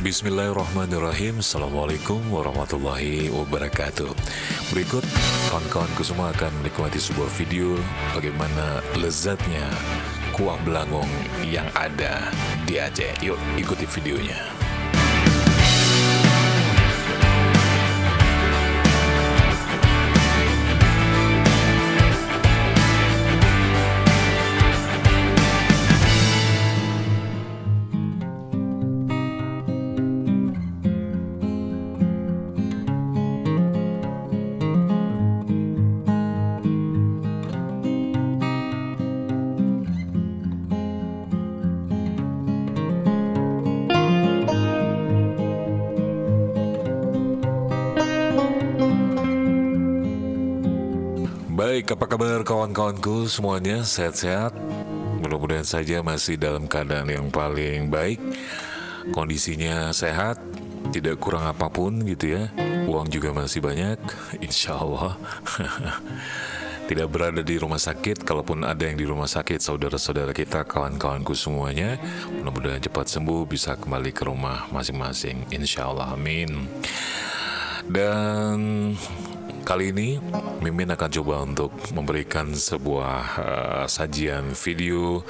Bismillahirrahmanirrahim. Assalamualaikum warahmatullahi wabarakatuh. Berikut kawan-kawanku semua akan menikmati sebuah video bagaimana lezatnya kuah belangong yang ada di Aceh. Yuk ikuti videonya. Baik, apa kabar kawan-kawanku semuanya? Sehat-sehat? Mudah-mudahan saja masih dalam keadaan yang paling baik. Kondisinya sehat, tidak kurang apapun gitu ya. Uang juga masih banyak, insya Allah. Tidak berada di rumah sakit. Kalaupun ada yang di rumah sakit, saudara-saudara kita, kawan-kawanku semuanya, mudah-mudahan cepat sembuh, bisa kembali ke rumah masing-masing, insya Allah, amin. Dan kali ini Mimin akan coba untuk memberikan sebuah sajian video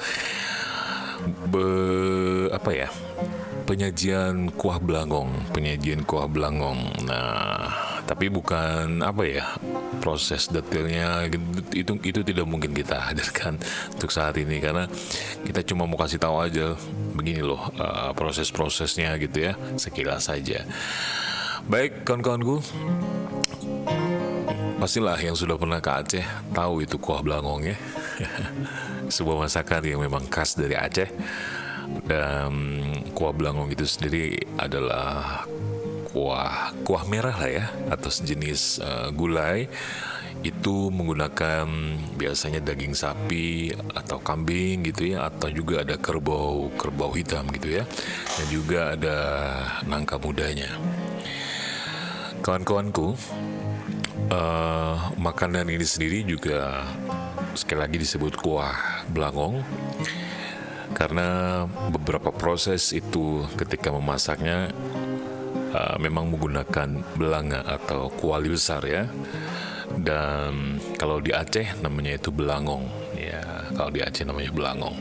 penyajian kuah belangong. Nah, tapi bukan proses detailnya itu tidak mungkin kita hadirkan untuk saat ini, karena kita cuma mau kasih tahu aja begini loh proses-prosesnya gitu ya, sekilas saja. Baik kawan-kawanku, pastilah yang sudah pernah ke Aceh tahu itu kuah belangong ya. Sebuah masakan yang memang khas dari Aceh. Dan kuah belangong itu sendiri adalah kuah merah lah ya, atau sejenis gulai. Itu menggunakan biasanya daging sapi atau kambing gitu ya, atau juga ada kerbau hitam gitu ya. Dan juga ada nangka mudanya. Kawan-kawanku, makanan ini sendiri juga sekali lagi disebut kuah belangong karena beberapa proses itu ketika memasaknya memang menggunakan belanga atau kuali besar ya. Dan kalau di Aceh namanya itu belangong ya, kalau di Aceh namanya belangong.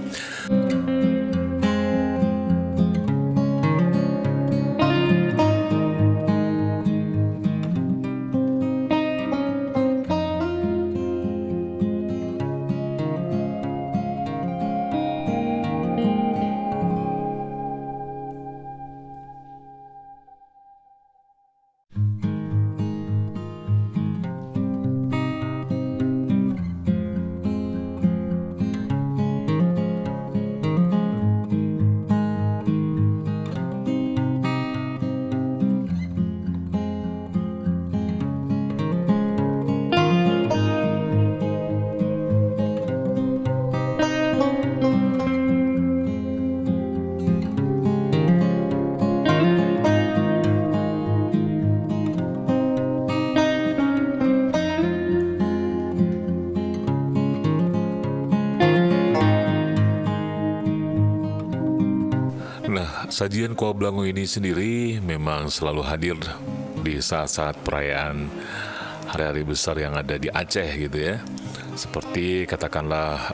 Nah, sajian kuah belangong ini sendiri memang selalu hadir di saat-saat perayaan hari-hari besar yang ada di Aceh gitu ya. Seperti katakanlah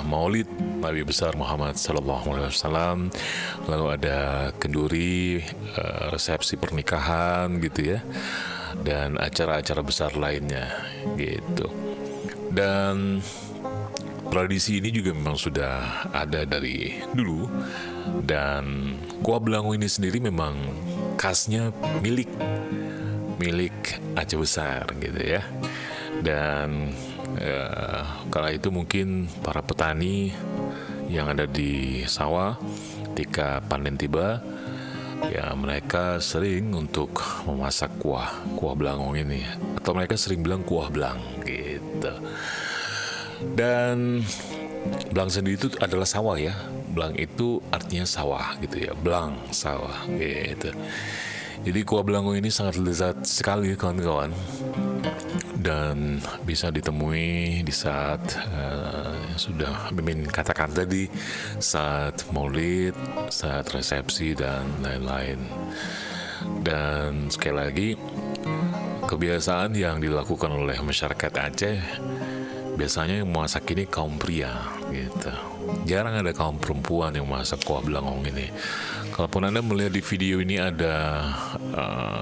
Maulid Nabi besar Muhammad SAW, lalu ada kenduri, resepsi pernikahan gitu ya, dan acara-acara besar lainnya gitu. Dan tradisi ini juga memang sudah ada dari dulu. Dan kuah belangong ini sendiri memang khasnya milik Aceh besar gitu ya. Dan kala itu mungkin para petani yang ada di sawah ketika panen tiba ya, mereka sering untuk memasak kuah belangong ini, atau mereka sering bilang kuah belang gitu. Dan belang sendiri itu adalah sawah ya. Belang itu artinya sawah gitu ya, belang sawah gitu. Jadi kuah belangong ini sangat lezat sekali kawan-kawan, dan bisa ditemui di saat sudah Mimin katakan tadi, saat maulid, saat resepsi dan lain-lain. Dan sekali lagi, kebiasaan yang dilakukan oleh masyarakat Aceh, biasanya yang masak ini kaum pria gitu. Jarang ada kaum perempuan yang masak kuah belangong ini. Kalaupun Anda melihat di video ini ada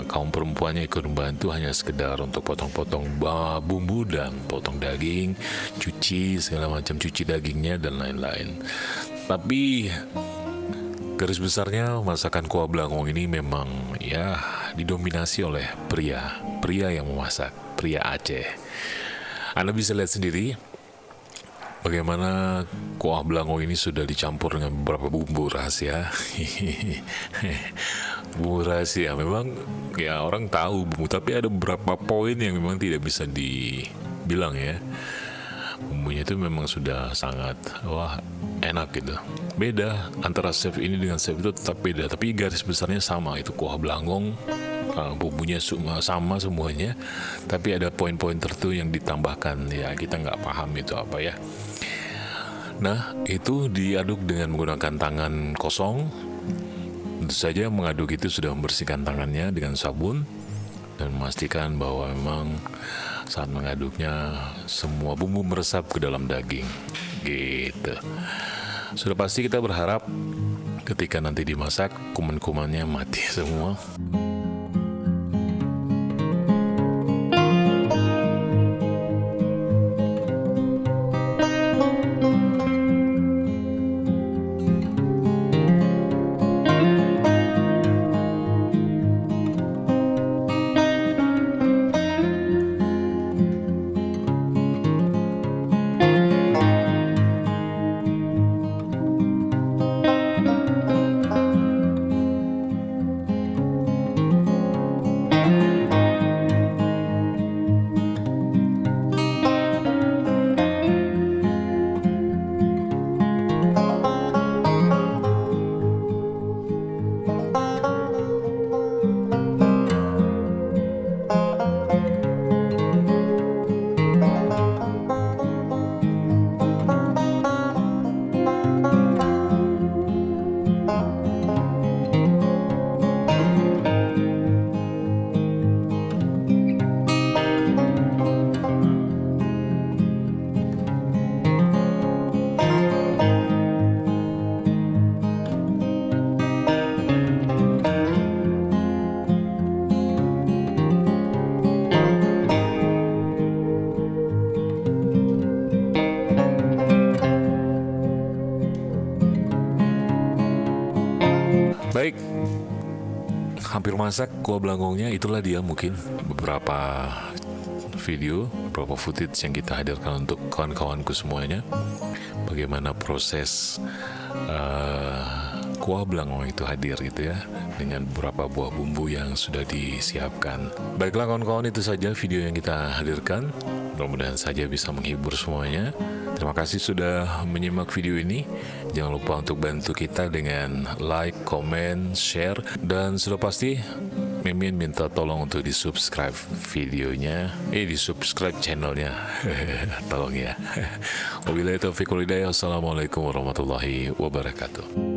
kaum perempuannya ikut membantu, hanya sekedar untuk potong-potong bumbu dan potong daging, cuci segala macam, cuci dagingnya dan lain-lain. Tapi garis besarnya masakan kuah belangong ini memang ya didominasi oleh pria yang memasak, pria Aceh. Anda bisa lihat sendiri bagaimana kuah belangong ini sudah dicampur dengan beberapa bumbu rahasia. Bumbu rahasia memang ya orang tahu bumbu, tapi ada beberapa poin yang memang tidak bisa dibilang ya. Bumbunya itu memang sudah sangat enak gitu. Beda antara chef ini dengan chef itu, tetap beda, tapi garis besarnya sama, itu kuah belangong. Bumbunya sama semuanya, tapi ada poin-poin tertentu yang ditambahkan, ya kita nggak paham itu apa ya. Nah, itu diaduk dengan menggunakan tangan kosong. Tentu saja mengaduk itu sudah membersihkan tangannya dengan sabun dan memastikan bahwa memang saat mengaduknya semua bumbu meresap ke dalam daging gitu. Sudah pasti kita berharap ketika nanti dimasak kuman-kumannya mati semua. Baik, hampir masak kuah belangongnya. Itulah dia mungkin beberapa video, beberapa footage yang kita hadirkan untuk kawan-kawanku semuanya. Bagaimana proses kuah belangong itu hadir gitu ya, dengan beberapa buah bumbu yang sudah disiapkan. Baiklah kawan-kawan, itu saja video yang kita hadirkan. Mudah-mudahan saja bisa menghibur semuanya. Terima kasih sudah menyimak video ini. Jangan lupa untuk bantu kita dengan like, comment, share, dan sudah pasti Mimin minta tolong untuk di-subscribe videonya, di-subscribe channelnya. Tolong ya. Wabillahi taufiq wal hidayah. Wassalamualaikum warahmatullahi wabarakatuh.